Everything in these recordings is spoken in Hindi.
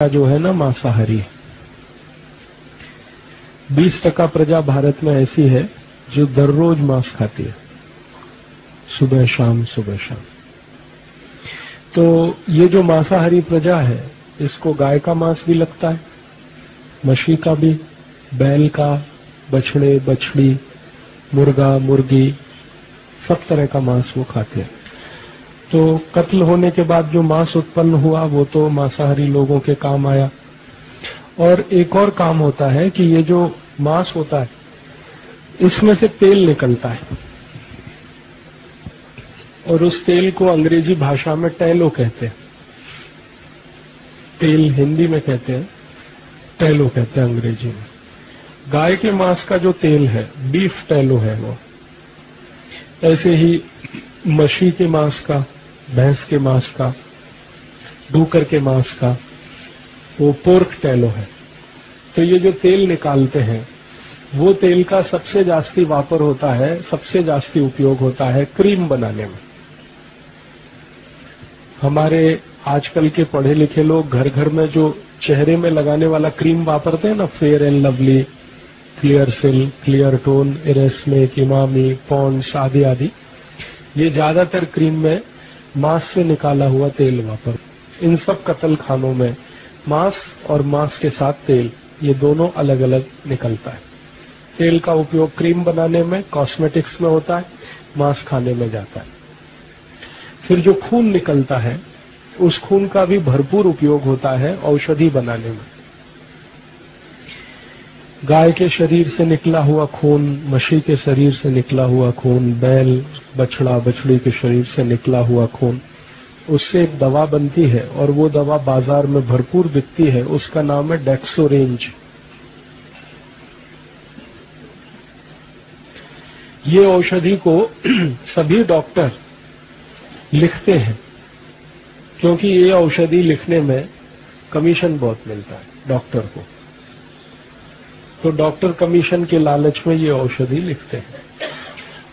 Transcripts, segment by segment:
जो है ना मांसाहारी। 20% प्रजा भारत में ऐसी है जो दररोज मांस खाती है, सुबह शाम सुबह शाम। तो ये जो मांसाहारी प्रजा है, इसको गाय का मांस भी लगता है, मछली का भी, बैल का, बछड़े बछड़ी, मुर्गा मुर्गी, सब तरह का मांस वो खाते हैं। तो कत्ल होने के बाद जो मांस उत्पन्न हुआ वो तो मांसाहारी लोगों के काम आया। और एक और काम होता है कि ये जो मांस होता है इसमें से तेल निकलता है, और उस तेल को अंग्रेजी भाषा में टैलो कहते हैं। तेल हिंदी में कहते हैं, टैलो कहते हैं अंग्रेजी में। गाय के मांस का जो तेल है बीफ टैलो है वो। ऐसे ही मछली के मांस का, भैंस के मांस का, डूकर के मांस का वो पोर्क टैलो है। तो ये जो तेल निकालते हैं वो तेल का सबसे जास्ती वापर होता है, सबसे जास्ती उपयोग होता है क्रीम बनाने में। हमारे आजकल के पढ़े लिखे लोग घर घर में जो चेहरे में लगाने वाला क्रीम वापरते हैं ना, फेयर एंड लवली, क्लियर सिल, क्लियर टोन, इरेस्मे, इमामी, पॉन्ड्स आदि आदि, ये ज्यादातर क्रीम में मांस से निकाला हुआ तेल वापर। इन सब कत्ल खानों में मांस और मांस के साथ तेल, ये दोनों अलग अलग निकलता है। तेल का उपयोग क्रीम बनाने में, कॉस्मेटिक्स में होता है, मांस खाने में जाता है। फिर जो खून निकलता है उस खून का भी भरपूर उपयोग होता है औषधि बनाने में। गाय के शरीर से निकला हुआ खून, मछली के शरीर से निकला हुआ खून, बैल बछड़ा बछड़ी के शरीर से निकला हुआ खून, उससे एक दवा बनती है और वो दवा बाजार में भरपूर बिकती है। उसका नाम है डेक्सोरेंज। ये औषधि को सभी डॉक्टर लिखते हैं, क्योंकि ये औषधि लिखने में कमीशन बहुत मिलता है डॉक्टर को। तो डॉक्टर कमीशन के लालच में ये औषधि लिखते हैं।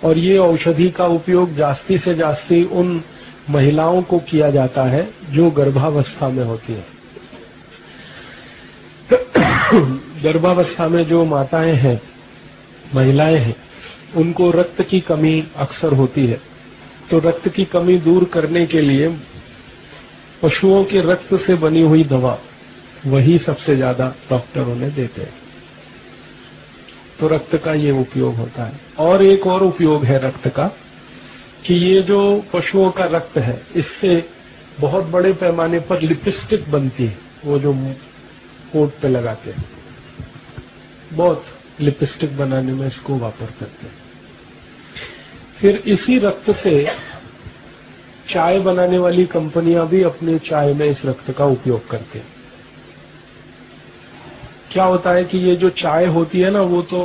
और ये औषधि का उपयोग जास्ती से जास्ती उन महिलाओं को किया जाता है जो गर्भावस्था में होती है। गर्भावस्था में जो माताएं हैं, महिलाएं हैं, उनको रक्त की कमी अक्सर होती है। तो रक्त की कमी दूर करने के लिए पशुओं के रक्त से बनी हुई दवा, वही सबसे ज्यादा डॉक्टर उन्हें देते हैं। तो रक्त का ये उपयोग होता है। और एक और उपयोग है रक्त का कि ये जो पशुओं का रक्त है, इससे बहुत बड़े पैमाने पर लिपस्टिक बनती है। वो जो कोट पे लगाते हैं, बहुत लिपस्टिक बनाने में इसको वापर करते हैं। फिर इसी रक्त से चाय बनाने वाली कंपनियां भी अपने चाय में इस रक्त का उपयोग करते हैं। क्या होता है कि ये जो चाय होती है ना, वो तो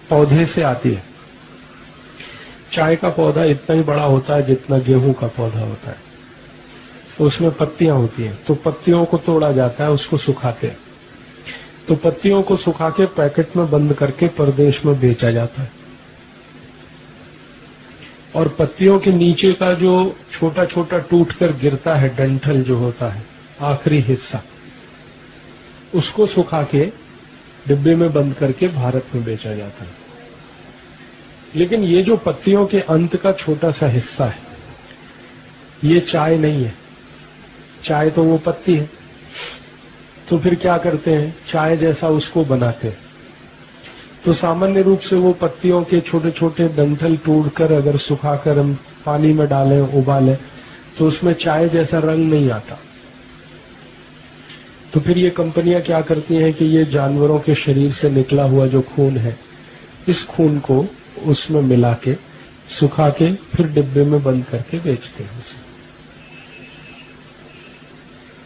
पौधे से आती है। चाय का पौधा इतना ही बड़ा होता है जितना गेहूं का पौधा होता है। तो उसमें पत्तियां होती हैं, तो पत्तियों को तोड़ा जाता है, उसको सुखाते हैं। तो पत्तियों को सुखा के पैकेट में बंद करके परदेश में बेचा जाता है। और पत्तियों के नीचे का जो छोटा छोटा टूट कर गिरता है, डंठल जो होता है, आखिरी हिस्सा, उसको सुखा के डिब्बे में बंद करके भारत में बेचा जाता है। लेकिन ये जो पत्तियों के अंत का छोटा सा हिस्सा है, ये चाय नहीं है। चाय तो वो पत्ती है। तो फिर क्या करते हैं, चाय जैसा उसको बनाते हैं। तो सामान्य रूप से वो पत्तियों के छोटे छोटे डंठल तोड़कर अगर सुखाकर हम पानी में डालें, उबालें, तो उसमें चाय जैसा रंग नहीं आता। तो फिर ये कंपनियां क्या करती हैं कि ये जानवरों के शरीर से निकला हुआ जो खून है, इस खून को उसमें मिला के, सुखा के, फिर डिब्बे में बंद करके बेचते हैं उसे।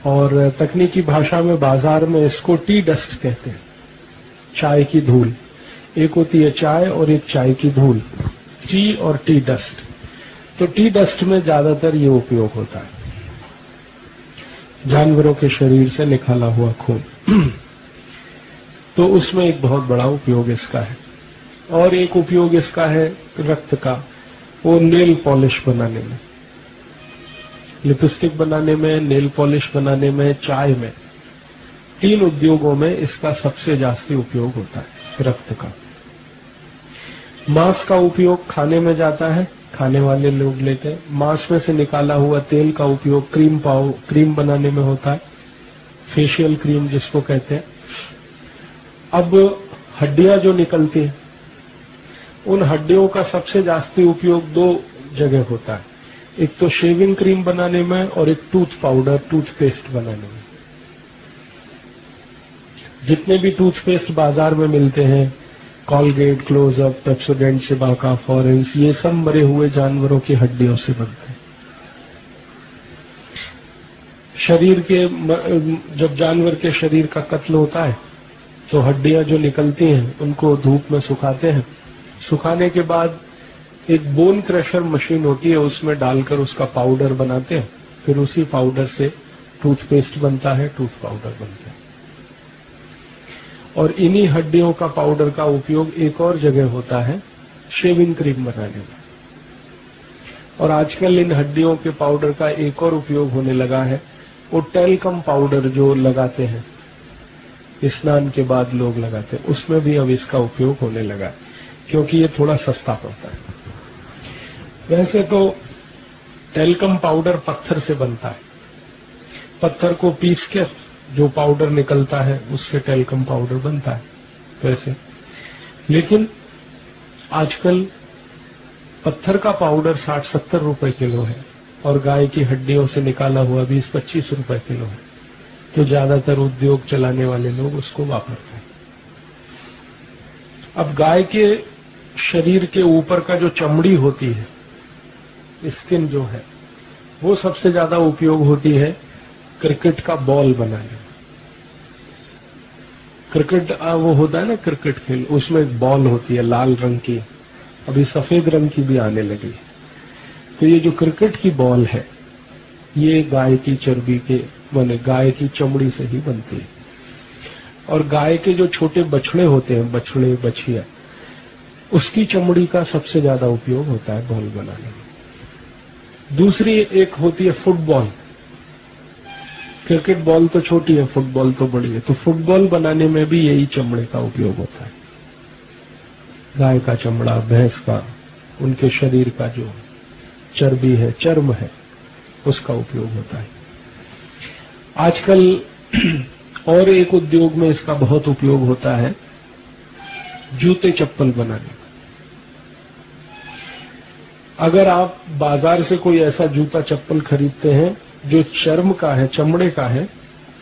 और तकनीकी भाषा में बाजार में इसको टी डस्ट कहते हैं, चाय की धूल। एक होती है चाय और एक चाय की धूल, टी और टी डस्ट। तो टी डस्ट में ज्यादातर ये उपयोग होता है, जानवरों के शरीर से निकाला हुआ खून। तो उसमें एक बहुत बड़ा उपयोग इसका है। और एक उपयोग इसका है रक्त का, वो नेल पॉलिश बनाने में, लिपस्टिक बनाने में, नेल पॉलिश बनाने में, चाय में। 3 उद्योगों में इसका सबसे जास्ती उपयोग होता है रक्त का। मांस का उपयोग खाने में जाता है, खाने वाले लोग लेते हैं। मांस में से निकाला हुआ तेल का उपयोग क्रीम बनाने में होता है, फेशियल क्रीम जिसको कहते हैं। अब हड्डियां जो निकलती हैं, उन हड्डियों का सबसे जास्ती उपयोग 2 जगह होता है, एक तो शेविंग क्रीम बनाने में और एक टूथ पाउडर, टूथपेस्ट बनाने में। जितने भी टूथपेस्ट बाजार में मिलते हैं, कॉलगेट, क्लोजअप, पेप्सोडेंट, सिबाका, फॉरेंस, ये सब मरे हुए जानवरों की हड्डियों से बनते हैं। शरीर के जब जानवर के शरीर का कत्ल होता है तो हड्डियां जो निकलती हैं उनको धूप में सुखाते हैं। सुखाने के बाद एक बोन क्रशर मशीन होती है, उसमें डालकर उसका पाउडर बनाते हैं। फिर उसी पाउडर से टूथपेस्ट बनता है, टूथ पाउडर बनता है। और इन्हीं हड्डियों का पाउडर का उपयोग एक और जगह होता है, शेविंग क्रीम बनाने में। और आजकल इन हड्डियों के पाउडर का एक और उपयोग होने लगा है, वो टेल्कम पाउडर जो लगाते हैं, स्नान के बाद लोग लगाते हैं, उसमें भी अब इसका उपयोग होने लगा है, क्योंकि ये थोड़ा सस्ता पड़ता है। वैसे तो टेल्कम पाउडर पत्थर से बनता है, पत्थर को पीस कर जो पाउडर निकलता है उससे टेल्कम पाउडर बनता है वैसे। लेकिन आजकल पत्थर का पाउडर 60-70 रुपए किलो है और गाय की हड्डियों से निकाला हुआ 20-25 रुपए किलो है। तो ज्यादातर उद्योग चलाने वाले लोग उसको वापरते हैं। अब गाय के शरीर के ऊपर का जो चमड़ी होती है, स्किन जो है, वो सबसे ज्यादा उपयोग होती है क्रिकेट का बॉल बनाने में। क्रिकेट वो होता है ना क्रिकेट खेल, उसमें एक बॉल होती है लाल रंग की, अभी सफेद रंग की भी आने लगी है। तो ये जो क्रिकेट की बॉल है, ये गाय की चर्बी के माने गाय की चमड़ी से ही बनती है। और गाय के जो छोटे बछड़े होते हैं, बछड़े बछिया, उसकी चमड़ी का सबसे ज्यादा उपयोग होता है बॉल बनाने में। दूसरी एक होती है फुटबॉल। क्रिकेट बॉल तो छोटी है, फुटबॉल तो बड़ी है। तो फुटबॉल बनाने में भी यही चमड़े का उपयोग होता है, गाय का चमड़ा, भैंस का, उनके शरीर का जो चर्बी है, चर्म है, उसका उपयोग होता है। आजकल और एक उद्योग में इसका बहुत उपयोग होता है, जूते चप्पल बनाने में। अगर आप बाजार से कोई ऐसा जूता चप्पल खरीदते हैं जो चर्म का है, चमड़े का है,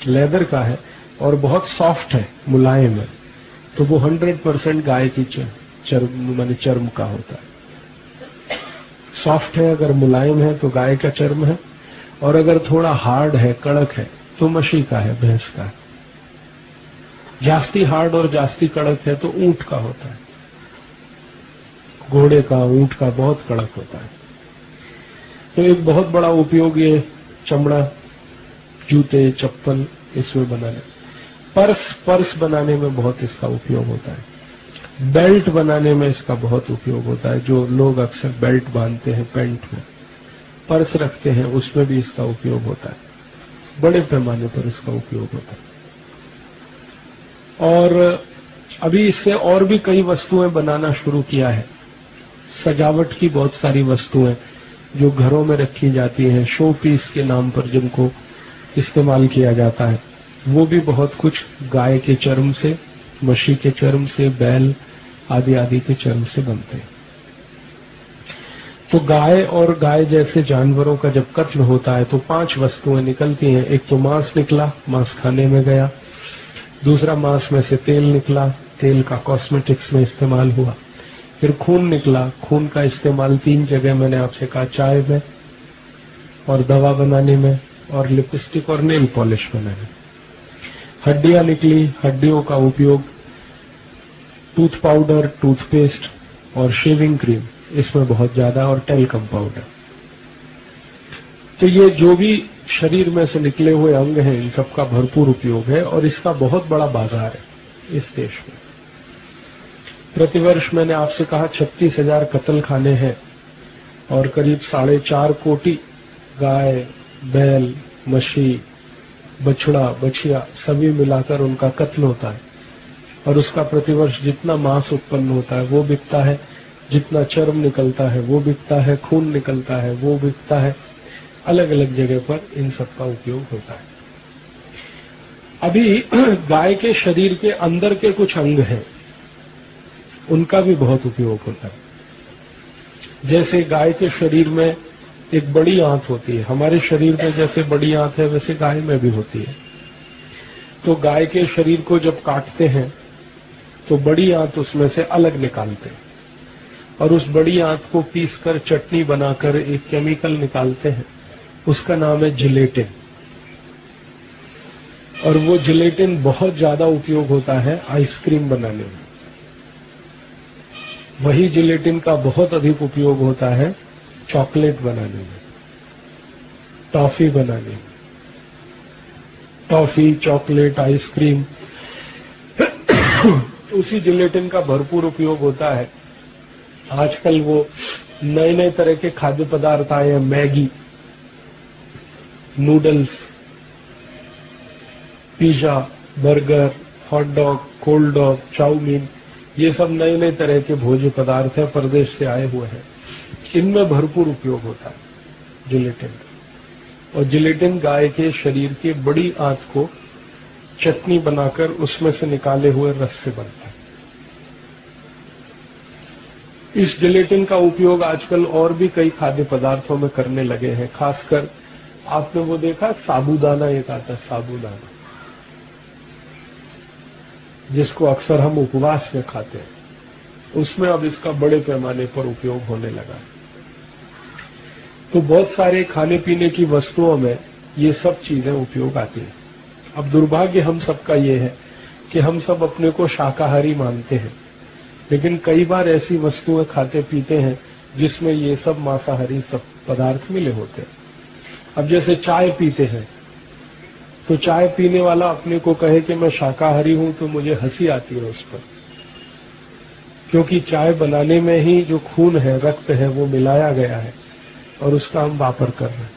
लेदर का है और बहुत सॉफ्ट है, मुलायम है, तो वो 100% गाय की चर्म का होता है। सॉफ्ट है, अगर मुलायम है तो गाय का चर्म है, और अगर थोड़ा हार्ड है, कड़क है, तो मशी का है, भैंस का है। जास्ती हार्ड और जास्ती कड़क है तो ऊंट का होता है, घोड़े का, ऊंट का बहुत कड़क होता है। तो एक बहुत बड़ा उपयोग ये चमड़ा, जूते, चप्पल इसमें बनाने। पर्स बनाने में बहुत इसका उपयोग होता है। बेल्ट बनाने में इसका बहुत उपयोग होता है। जो लोग अक्सर बेल्ट बांधते हैं पैंट में, पर्स रखते हैं, उसमें भी इसका उपयोग होता है। बड़े पैमाने पर इसका उपयोग होता है। और अभी इससे और भी कई वस्तुएं बनाना शुरू किया है। सजावट की बहुत सारी वस्तुएं जो घरों में रखी जाती हैं, शो पीस के नाम पर जिनको इस्तेमाल किया जाता है, वो भी बहुत कुछ गाय के चर्म से, मशी के चर्म से, बैल आदि आदि के चर्म से बनते हैं। तो गाय और गाय जैसे जानवरों का जब कत्ल होता है तो 5 वस्तुएं निकलती हैं। एक तो मांस निकला, मांस खाने में गया। दूसरा, मांस में से तेल निकला, तेल का कॉस्मेटिक्स में इस्तेमाल हुआ। फिर खून निकला, खून का इस्तेमाल 3 जगह मैंने आपसे कहा, चाय में और दवा बनाने में और लिपस्टिक और नेल पॉलिश बनाने में। हड्डियां निकली, हड्डियों का उपयोग टूथ पाउडर, टूथपेस्ट और शेविंग क्रीम, इसमें बहुत ज्यादा, और टेल्कम पाउडर। तो ये जो भी शरीर में से निकले हुए अंग हैं, इन सबका भरपूर उपयोग है और इसका बहुत बड़ा बाजार है इस देश में। प्रतिवर्ष मैंने आपसे कहा 36,000 कत्ल खाने हैं और करीब 4.5 कोटि गाय, बैल, मशी, बछड़ा, बछिया सभी मिलाकर उनका कत्ल होता है और उसका प्रतिवर्ष जितना मांस उत्पन्न होता है वो बिकता है, जितना चर्म निकलता है वो बिकता है, खून निकलता है वो बिकता है। अलग अलग जगह पर इन सब का उपयोग होता है। अभी गाय के शरीर के अंदर के कुछ अंग हैं, उनका भी बहुत उपयोग होता है। जैसे गाय के शरीर में एक बड़ी आंत होती है, हमारे शरीर में जैसे बड़ी आंत है वैसे गाय में भी होती है। तो गाय के शरीर को जब काटते हैं तो बड़ी आंत उसमें से अलग निकालते हैं और उस बड़ी आंत को पीसकर चटनी बनाकर एक केमिकल निकालते हैं, उसका नाम है जिलेटिन। और वो जिलेटिन बहुत ज्यादा उपयोग होता है आइसक्रीम बनाने में। वही जिलेटिन का बहुत अधिक उपयोग होता है चॉकलेट बनाने में, टॉफी बनाने में। टॉफी, चॉकलेट, आइसक्रीम उसी जिलेटिन का भरपूर उपयोग होता है। आजकल वो नए नए तरह के खाद्य पदार्थ आए हैं, Maggi, noodles, pizza, burger, hot dog, cold dog, chowmein, ये सब नए नए तरह के भोज्य पदार्थ हैं, परदेश से आए हुए हैं। इनमें भरपूर उपयोग होता है जिलेटिन का। और जिलेटिन गाय के शरीर की बड़ी आंत को चटनी बनाकर उसमें से निकाले हुए रस से बनता है। इस जिलेटिन का उपयोग आजकल और भी कई खाद्य पदार्थों में करने लगे हैं। खासकर आपने वो देखा साबूदाना, एक आता है साबूदाना, जिसको अक्सर हम उपवास में खाते हैं, उसमें अब इसका बड़े पैमाने पर उपयोग होने लगा है। तो बहुत सारे खाने पीने की वस्तुओं में ये सब चीजें उपयोग आती हैं। अब दुर्भाग्य हम सबका ये है कि हम सब अपने को शाकाहारी मानते हैं, लेकिन कई बार ऐसी वस्तुएं खाते पीते हैं जिसमें ये सब मांसाहारी सब पदार्थ मिले होते हैं। अब जैसे चाय पीते हैं, तो चाय पीने वाला अपने को कहे कि मैं शाकाहारी हूं तो मुझे हंसी आती है उस पर, क्योंकि चाय बनाने में ही जो खून है, रक्त है, वो मिलाया गया है और उसका हम वापर कर रहे हैं।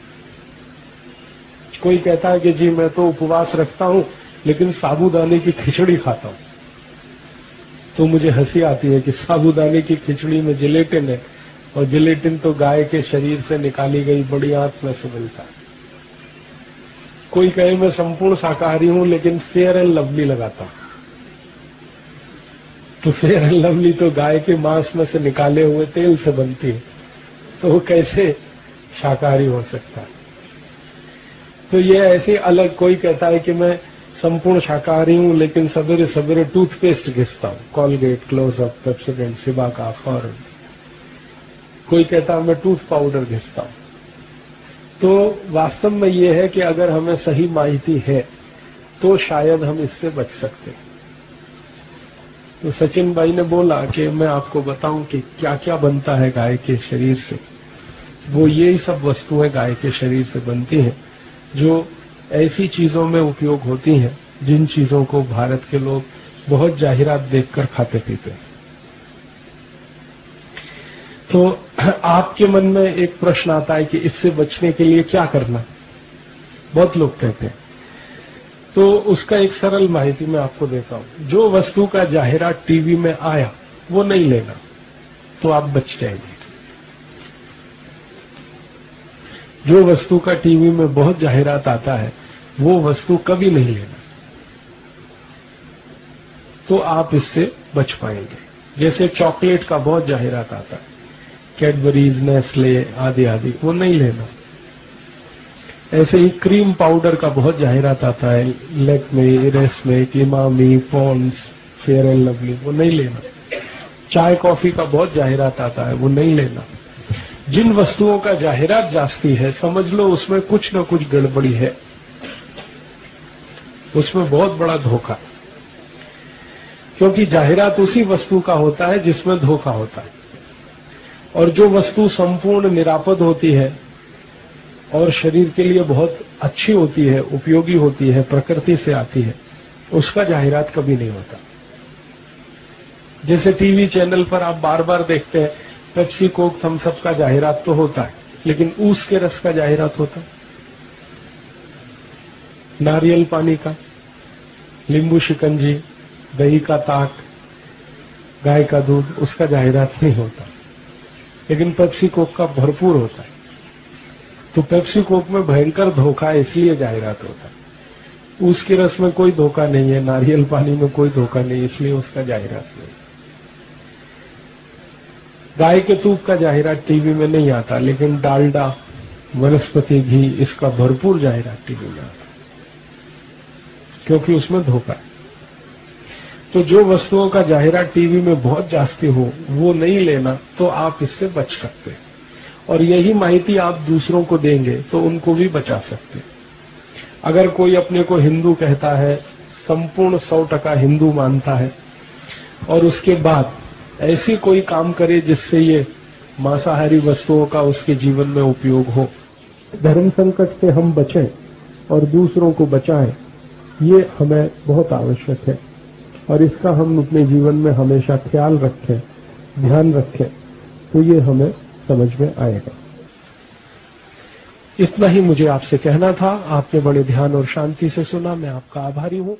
कोई कहता है कि जी मैं तो उपवास रखता हूं लेकिन साबूदाने की खिचड़ी खाता हूं, तो मुझे हंसी आती है कि साबूदाने की खिचड़ी में जिलेटिन है और जिलेटिन तो गाय के शरीर से निकाली गई बड़ी आंत में से मिलता है। कोई कहे मैं संपूर्ण शाकाहारी हूं लेकिन फेयर एंड लवली लगाता हूं, तो फेयर एंड लवली तो गाय के मांस में से निकाले हुए तेल से बनती है, तो वो कैसे शाकाहारी हो सकता है। तो ये ऐसे अलग, कोई कहता है कि मैं संपूर्ण शाकाहारी हूं लेकिन सवेरे सवेरे टूथपेस्ट घिसता हूं, Colgate, Closeup, Pepsodent, Cibaca, foreign. कोई कहता है मैं टूथ पाउडर घिसता हूं। तो वास्तव में ये है कि अगर हमें सही माहिती है तो शायद हम इससे बच सकते हैं। तो सचिन भाई ने बोला कि मैं आपको बताऊं कि क्या क्या बनता है गाय के शरीर से। वो यही सब वस्तुएं गाय के शरीर से बनती हैं जो ऐसी चीजों में उपयोग होती हैं जिन चीजों को भारत के लोग बहुत जाहिरात देखकर खाते पीते हैं। तो आपके मन में एक प्रश्न आता है कि इससे बचने के लिए क्या करना, बहुत लोग कहते हैं। तो उसका एक सरल माहिती मैं आपको देता हूं। जो वस्तु का जाहिरात टीवी में आया वो नहीं लेना, तो आप बच जाएंगे। जो वस्तु का टीवी में बहुत जाहिरात आता है वो वस्तु कभी नहीं लेना, तो आप इससे बच पाएंगे। जैसे चॉकलेट का बहुत जाहिरात आता है, कैडबरीज, नेस्ले आदि आदि, वो नहीं लेना। ऐसे ही क्रीम पाउडर का बहुत जाहिरात आता है, लैक्मे, इरेस्मे, Emami, Pond's, Fair and Lovely, वो नहीं लेना। चाय कॉफी का बहुत जाहिरात आता है, वो नहीं लेना। जिन वस्तुओं का जाहिरात जास्ती है समझ लो उसमें कुछ न कुछ गड़बड़ी है, उसमें बहुत बड़ा धोखा, क्योंकि जाहिरात उसी वस्तु का होता है जिसमें धोखा होता है। और जो वस्तु संपूर्ण निरापद होती है और शरीर के लिए बहुत अच्छी होती है, उपयोगी होती है, प्रकृति से आती है, उसका जाहिरात कभी नहीं होता। जैसे टीवी चैनल पर आप बार बार देखते हैं पेप्सी, कोक, थम्स अप का जाहिरात तो होता है, लेकिन ऊस के रस का जाहिरात होता है, नारियल पानी का, नींबू शिकंजी, दही का ताक, गाय का दूध, उसका जाहिरात नहीं होता, लेकिन पेप्सी कोक का भरपूर होता है। तो पेप्सी कोक में भयंकर धोखा है, इसलिए जाहिरात होता है। उसकी रस में कोई धोखा नहीं है, नारियल पानी में कोई धोखा नहीं, इसलिए उसका जाहिरात नहीं। गाय के दूध का जाहिरात टीवी में नहीं आता, लेकिन डालडा, वनस्पति घी, इसका भरपूर जाहिरात टीवी में आता, क्योंकि उसमें धोखा है। तो जो वस्तुओं का जाहिरात टीवी में बहुत जास्ती हो, वो नहीं लेना, तो आप इससे बच सकते हैं। और यही माहिती आप दूसरों को देंगे तो उनको भी बचा सकते हैं। अगर कोई अपने को हिंदू कहता है, संपूर्ण 100% हिंदू मानता है, और उसके बाद ऐसी कोई काम करे जिससे ये मांसाहारी वस्तुओं का उसके जीवन में उपयोग हो, धर्म संकट से हम बचें और दूसरों को बचाएं, ये हमें बहुत आवश्यक है। और इसका हम अपने जीवन में हमेशा ख्याल रखें, ध्यान रखें, तो ये हमें समझ में आएगा। इतना ही मुझे आपसे कहना था। आपने बड़े ध्यान और शांति से सुना, मैं आपका आभारी हूं।